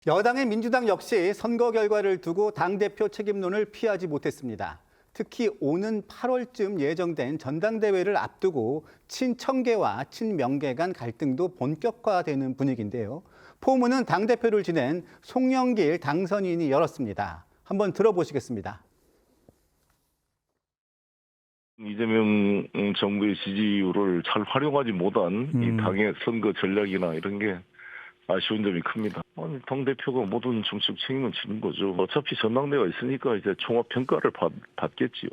여당의 민주당 역시 선거 결과를 두고 당대표 책임론을 피하지 못했습니다. 특히 오는 8월쯤 예정된 전당대회를 앞두고 친청계와 친명계 간 갈등도 본격화되는 분위기인데요. 포문은 당대표를 지낸 송영길 당선인이 열었습니다. 한번 들어보시겠습니다. 이재명 정부의 지지율을 잘 활용하지 못한 이 당의 선거 전략이나 이런 게 아쉬운 점이 큽니다. 아니, 당대표가 모든 정치적 책임을 지는 거죠. 어차피 전당대회가 있으니까 이제 종합 평가를 받겠지요.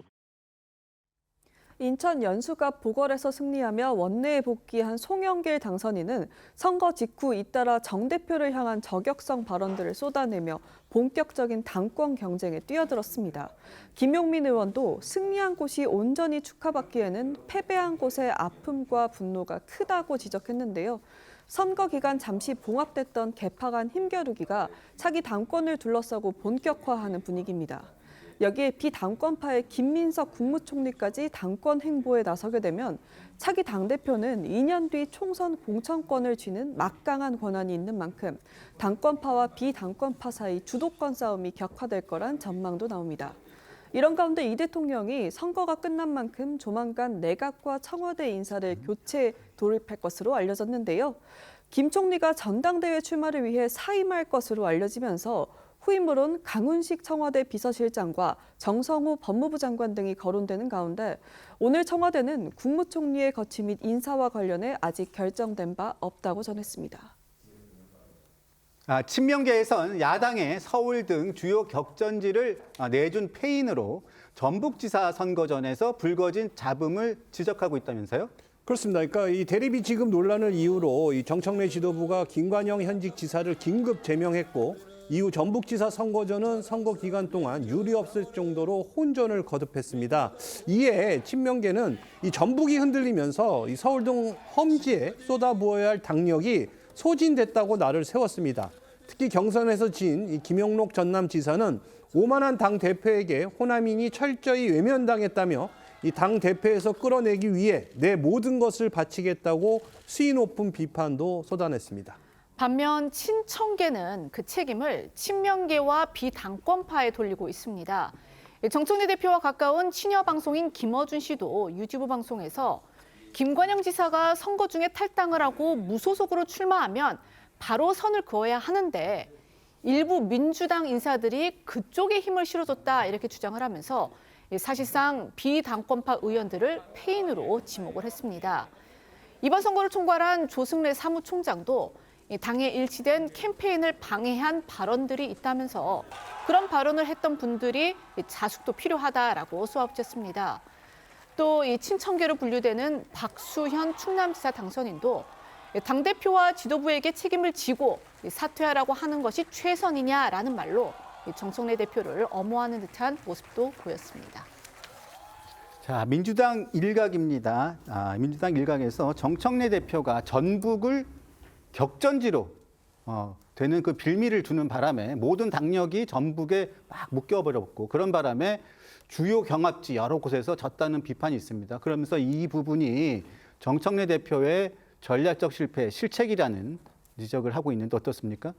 인천 연수갑 보궐에서 승리하며 원내에 복귀한 송영길 당선인은 선거 직후 잇따라 정 대표를 향한 저격성 발언들을 쏟아내며 본격적인 당권 경쟁에 뛰어들었습니다. 김용민 의원도 승리한 곳이 온전히 축하받기에는 패배한 곳의 아픔과 분노가 크다고 지적했는데요. 선거 기간 잠시 봉합됐던 개파간 힘겨루기가 차기 당권을 둘러싸고 본격화하는 분위기입니다. 여기에 비당권파의 김민석 국무총리까지 당권 행보에 나서게 되면 차기 당대표는 2년 뒤 총선 공천권을 쥐는 막강한 권한이 있는 만큼 당권파와 비당권파 사이 주도권 싸움이 격화될 거란 전망도 나옵니다. 이런 가운데 이 대통령이 선거가 끝난 만큼 조만간 내각과 청와대 인사를 교체 돌입할 것으로 알려졌는데요. 김 총리가 전당대회 출마를 위해 사임할 것으로 알려지면서 후임으론 강훈식 청와대 비서실장과 정성호 법무부 장관 등이 거론되는 가운데 오늘 청와대는 국무총리의 거취 및 인사와 관련해 아직 결정된 바 없다고 전했습니다. 친명계에선 야당의 서울 등 주요 격전지를 내준 패인으로 전북지사 선거전에서 불거진 잡음을 지적하고 있다면서요? 그렇습니다. 그러니까 이 대리비 지급 논란을 이유로 이 정청래 지도부가 김관영 현직 지사를 긴급 제명했고 이후 전북지사 선거전은 선거 기간 동안 유례 없을 정도로 혼전을 거듭했습니다. 이에 친명계는 이 전북이 흔들리면서 이 서울 등 험지에 쏟아부어야 할 당력이 소진됐다고 날을 세웠습니다. 특히 경선에서 진 이 김영록 전남지사는 오만한 당 대표에게 호남인이 철저히 외면당했다며 이 당 대표에서 끌어내기 위해 내 모든 것을 바치겠다고 수위 높은 비판도 쏟아냈습니다. 반면 친청계는 그 책임을 친명계와 비당권파에 돌리고 있습니다. 정청래 대표와 가까운 친여 방송인 김어준 씨도 유튜브 방송에서 김관영 지사가 선거 중에 탈당을 하고 무소속으로 출마하면 바로 선을 그어야 하는데 일부 민주당 인사들이 그쪽에 힘을 실어줬다 이렇게 주장을 하면서 사실상 비당권파 의원들을 패인으로 지목을 했습니다. 이번 선거를 총괄한 조승래 사무총장도 당에 일치된 캠페인을 방해한 발언들이 있다면서 그런 발언을 했던 분들이 자숙도 필요하다라고 쏘아붙였습니다. 또 이 친청계로 분류되는 박수현 충남지사 당선인도 당대표와 지도부에게 책임을 지고 사퇴하라고 하는 것이 최선이냐라는 말로 정청래 대표를 엄호하는 듯한 모습도 보였습니다. 자, 민주당 일각입니다. 민주당 일각에서 정청래 대표가 전북을 격전지로 되는 그 빌미를 주는 바람에 모든 당력이 전북에 막 묶여버렸고 그런 바람에 주요 경합지 여러 곳에서 졌다는 비판이 있습니다. 그러면서 이 부분이 정청래 대표의 전략적 실패, 실책이라는 지적을 하고 있는데 어떻습니까?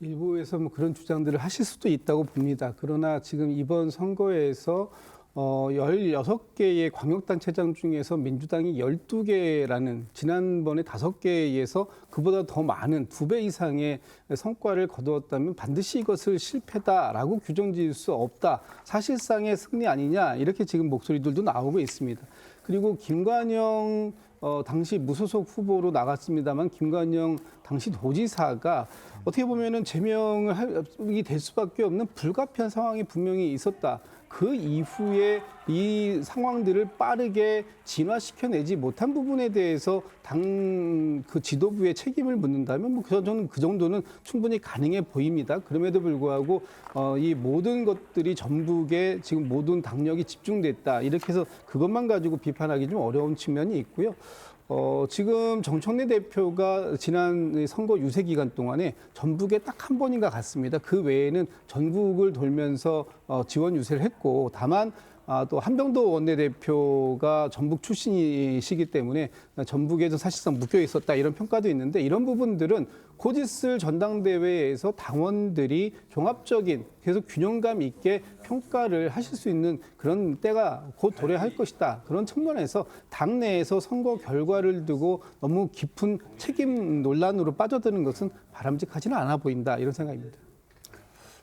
일부에서 그런 주장들을 하실 수도 있다고 봅니다. 그러나 지금 이번 선거에서 16개의 광역단체장 중에서 민주당이 12개라는 지난번에 5개에 의해서 그보다 더 많은 2배 이상의 성과를 거두었다면 반드시 이것을 실패다라고 규정지을 수 없다. 사실상의 승리 아니냐 이렇게 지금 목소리들도 나오고 있습니다. 그리고 김관영 당시 무소속 후보로 나갔습니다만 김관영 당시 도지사가 어떻게 보면은 제명이 될 수밖에 없는 불가피한 상황이 분명히 있었다. 그 이후에 이 상황들을 빠르게 진화시켜내지 못한 부분에 대해서 당 그 지도부의 책임을 묻는다면 저는 그 정도는 충분히 가능해 보입니다. 그럼에도 불구하고 이 모든 것들이 전북에 지금 모든 당력이 집중됐다. 이렇게 해서 그것만 가지고 비판하기 좀 어려운 측면이 있고요. 지금 정청래 대표가 지난 선거 유세 기간 동안에 전북에 딱 한 번인가 갔습니다. 그 외에는 전국을 돌면서 지원 유세를 했고 다만 또 한병도 원내대표가 전북 출신이시기 때문에 전북에도 사실상 묶여 있었다 이런 평가도 있는데 이런 부분들은 곧 있을 전당대회에서 당원들이 종합적인 계속 균형감 있게 평가를 하실 수 있는 그런 때가 곧 도래할 것이다. 그런 측면에서 당내에서 선거 결과를 두고 너무 깊은 책임 논란으로 빠져드는 것은 바람직하지는 않아 보인다. 이런 생각입니다.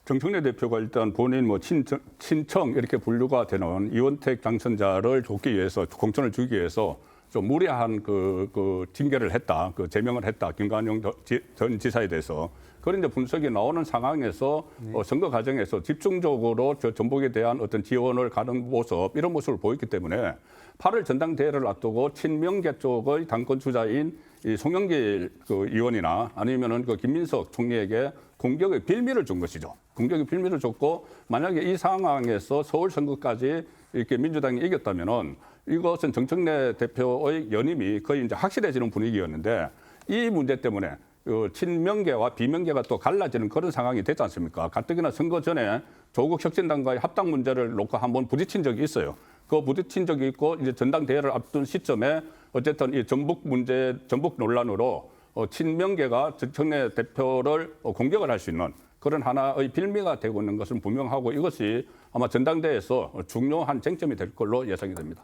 정청래 대표가 일단 본인 뭐 친청 이렇게 분류가 되는 이원택 당선자를 줬기 위해서 공천을 주기 위해서 좀 무리한 그 징계를 했다, 그 제명을 했다 김관영 전 지사에 대해서 그런 이제 분석이 나오는 상황에서 선거 과정에서 집중적으로 저 전북에 대한 어떤 지원을 가는 모습 이런 모습을 보였기 때문에 8월 전당대회를 앞두고 친명계 쪽의 당권 주자인 이 송영길 그 의원이나 아니면은 그 김민석 총리에게 공격의 빌미를 준 것이죠. 공격의 빌미를 줬고 만약에 이 상황에서 서울 선거까지 이렇게 민주당이 이겼다면은 이것은 정청래 대표의 연임이 거의 이제 확실해지는 분위기였는데 이 문제 때문에 친명계와 비명계가 또 갈라지는 그런 상황이 됐지 않습니까? 가뜩이나 선거 전에 조국 혁신당과의 합당 문제를 놓고 한번 부딪힌 적이 있어요. 그 부딪힌 적이 있고 이제 전당대회를 앞둔 시점에 어쨌든 이 전북 논란으로 친명계가 정청래 대표를 공격을 할 수 있는 그런 하나의 빌미가 되고 있는 것은 분명하고 이것이 아마 전당대회에서 중요한 쟁점이 될 걸로 예상이 됩니다.